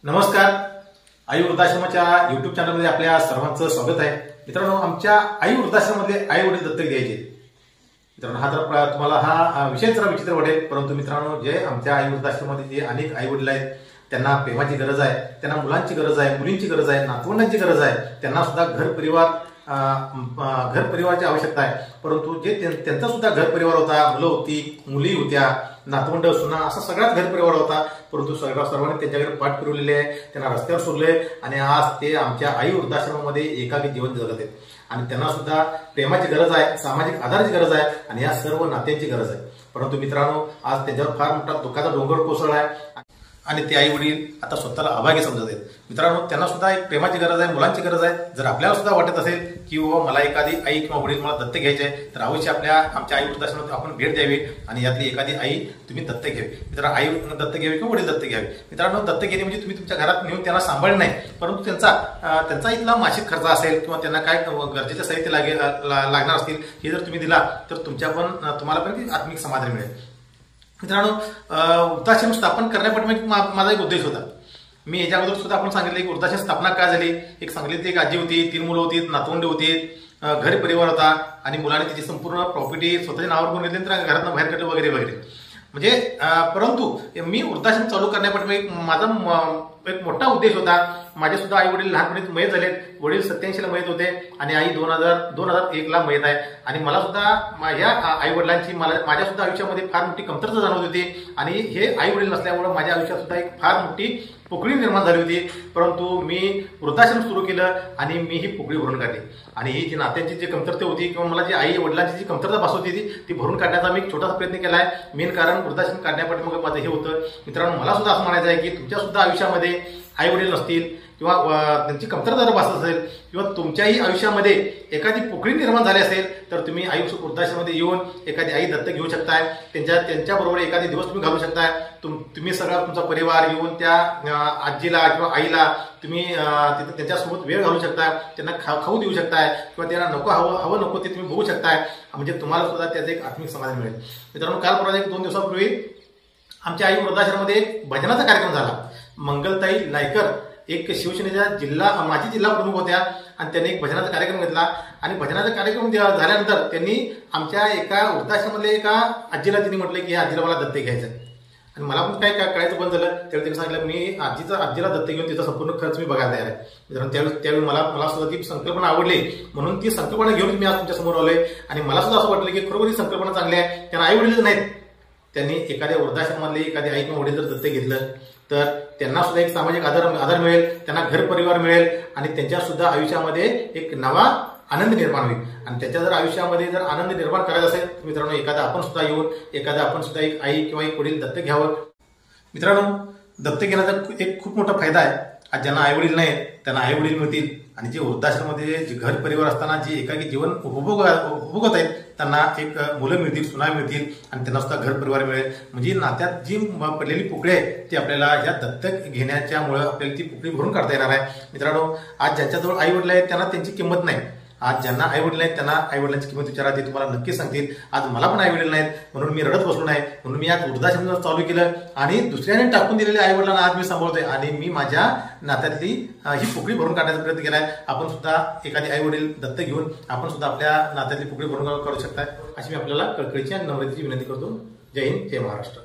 नमस्कार. आई वृद्धाश्रमाच्या युट्यूब चॅनलमध्ये आपल्या सर्वांचं स्वागत आहे. मित्रांनो, आमच्या आई वृद्धाश्रमामध्ये आई वडील दत्तक घ्यायचे. मित्रांनो, हा तर तुम्हाला हा विषय जरा विचित्र वाटेल, परंतु मित्रांनो, जे आमच्या आई वृद्धाश्रमामध्ये जे अनेक आई वडील आहेत त्यांना प्रेमाची गरज आहे, त्यांना मुलांची गरज आहे, मुलींची गरज आहे, नातवंडांची गरज आहे, त्यांना सुद्धा घर परिवाराची आवश्यकता आहे. परंतु जे त्यांचा सुद्धा घर परिवार होता, मुलं होती, मुली होत्या, नातवंड सुना, असा सगळाच घर परिवार होता. परंतु सर्वांनी त्यांच्याकडे पाठ फिरवलेले आहे, त्यांना रस्त्यावर सोडले आणि आज ते आमच्या आई वृद्धाश्रमामध्ये एकाकी जीवन जगत आहेत. आणि त्यांना सुद्धा प्रेमाची गरज आहे, सामाजिक आधाराची गरज आहे आणि या सर्व नात्यांची गरज आहे. परंतु मित्रांनो, आज त्यांच्यावर फार मोठा दुःखाचा डोंगर कोसळला आहे आणि ते आई वडील आता स्वतःला अभागी समजत आहेत. मित्रांनो, त्यांना सुद्धा एक प्रेमाची गरज आहे, मुलांची गरज आहे. जर आपल्याला सुद्धा वाटत असेल की मला एखादी आई किंवा वडील मला दत्तक घ्यायचे आहे, तर अवश्य आमच्या आई वृद्धाश्रमात आपण भेट द्यावी आणि यातली एखादी आई तुम्ही दत्तक घ्यावी. मित्रांनो, आई दत्तक घ्यावी किंवा वडील दत्तक घ्यावे. मित्रांनो, दत्तक घेणे म्हणजे तुम्ही तुमच्या घरात नेऊन त्यांना सांभाळणे नाही, परंतु त्यांचा इथला मासिक खर्च असेल किंवा त्यांना काय गरजेचे साहित्य लागणार असतील, हे जर तुम्ही दिला तर तुम्हाला पण आत्मिक समाधान मिळेल. मित्रांनो, वृद्धाश्रम स्थापन करण्यापाठी माझा एक उद्देश होता. मी याच्या अगोदर सुद्धा आपण सांगितलं की वृद्धाश्रम स्थापना काय झाली. एक सांगलीत एक आजी होती, 3 मुलं होती, नातवंडे होती, घर परिवार होता आणि मुलाने तिची संपूर्ण प्रॉपर्टी स्वतःच्या नावावर करून घेतली, तर घरातून बाहेर काढलं वगैरे वगैरे. म्हणजे परंतु मी वृद्धाश्रम चालू करण्यापाठी माझा एक मोठा उद्देश होता. माझे सुद्धा आई वडील लहानपणीच मयत झालेत. वडील 87 ला मयत होते आणि आई 2001 ला मयत आहे. आणि मला सुद्धा माझ्या आई वडिलांची माझ्या सुद्धा आयुष्यामध्ये फार मोठी कमतरता जाणवत होती आणि हे आई वडील नसल्यामुळे माझ्या आयुष्यात सुद्धा एक फार मोठी पोकळी निर्माण झाली होती. परंतु मी वृद्धाश्रम सुरू केलं आणि मी ही पोकळी भरून काढली. आणि ही जी नात्यांची जी कमतरता होती किंवा मला जी आई वडिलांची जी कमतरता भासत होती ती भरून काढण्याचा मी एक छोटासा प्रयत्न केला आहे. मेन कारण वृद्धाश्रम काढण्यापाठी मग माझं हे होतं. मित्रांनो, मला सुद्धा असं म्हणायचं आहे की तुमच्या सुद्धा आयुष्यामध्ये आई वडील नसतील किंवा त्यांची कमतरता जर भासत असेल किंवा तुमच्याही आयुष्यामध्ये एखादी पोकळी निर्माण झाली असेल, तर तुम्ही वृद्धाश्रमामध्ये येऊन एखादी आई दत्तक घेऊ शकताय. त्यांच्याबरोबर एखादी दिवस तुम्ही घालू शकताय. तुम्ही सगळा तुमचा परिवार येऊन त्या आजीला किंवा आईला तुम्ही त्यांच्यासोबत वेळ घालू शकताय, त्यांना खाऊ देऊ शकताय किंवा त्यांना हवं नको ते तुम्ही बघू शकताय. म्हणजे तुम्हाला सुद्धा त्याचं एक आत्मिक समाधान मिळेल. मित्रांनो, काल परवा 2 दिवसापूर्वी आमच्या आई वृद्धाश्रमामध्ये एक भजनाचा कार्यक्रम झाला. मंगलताई लायकर एक शिवसेनेच्या माजी जिल्हा प्रमुख होत्या आणि त्यांनी एक भजनाचा कार्यक्रम घेतला. आणि भजनाचा कार्यक्रम झाल्यानंतर त्यांनी आमच्या एका वृद्धाश्रमातल्या एका आजीला त्यांनी म्हटलं की आजीला मला दत्तक घ्यायचं. आणि मला पण काय कळायचं बंद झालं. त्यावेळी त्यांनी सांगितलं मी आजीला दत्तक घेऊन तिचा संपूर्ण खर्च मी बघायला तयार आहे. मित्रांनो, त्यावेळी मला सुद्धा ती संकल्पना आवडली, म्हणून ती संकल्पना घेऊन मी आज तुमच्या समोर आलोय. आणि मला सुद्धा असं वाटलं की खरोखर ही संकल्पना चांगली आहे. त्यांना आई वडील नाहीत, त्यांनी एखाद्या वृद्धाश्रमातले एखादी आई किंवा वडील जर दत्तक घेतलं तर त्यांना सुद्धा एक सामाजिक आधार मिळेल, त्यांना घर परिवार मिळेल आणि त्यांच्या सुद्धा आयुष्यामध्ये एक नवा आनंद निर्माण होईल. आणि त्याच्या जर आयुष्यामध्ये जर आनंद निर्माण करायचा असेल तर मित्रांनो, आपण सुद्धा एक आई किंवा एक वडील दत्तक घ्यावं. मित्रांनो, दत्तक घेण्याचा एक खूप मोठा फायदा आहे. आज ज्यांना आई वडील नाही त्यांना आई वडील मिळतील आणि जे वृद्धाश्रमामध्ये जे घर परिवार असताना जे एकाकी जीवन उपभोगत आहेत त्यांना एक मुलं मिळतील, सुना मिळतील आणि त्यांना सुद्धा घर परिवार मिळेल. म्हणजे नात्यात जी पडलेली पोकळी आहे ती आपल्याला या दत्तक घेण्याच्यामुळे आपल्याला ती पोकळी भरून काढता येणार आहे. मित्रांनो, आज ज्यांच्याजवळ आई वडील आहेत त्यांना त्यांची किंमत नाही. आज ज्यांना आई वडील आहेत त्यांना आई वडिलांची किंमत विचारा, ते तुम्हाला नक्कीच सांगतील. आज मला पण आई वडील नाहीत म्हणून मी रडत बसलो नाही, म्हणून मी आज वृद्धाश्रम चालू केलं आणि दुसऱ्याने टाकून दिलेल्या आई वडिलांना आज मी सांभाळतोय आणि मी माझ्या नात्यातली ही पोकळी भरून काढण्याचा प्रयत्न केलाय. आपण सुद्धा एखादी आई वडील दत्तक घेऊन आपण सुद्धा आपल्या नात्यातली पोकळी भरून काढू शकताय, अशी मी आपल्याला कळकळीची आणि नम्रतेची विनंती करतो. जय हिंद, जय महाराष्ट्र.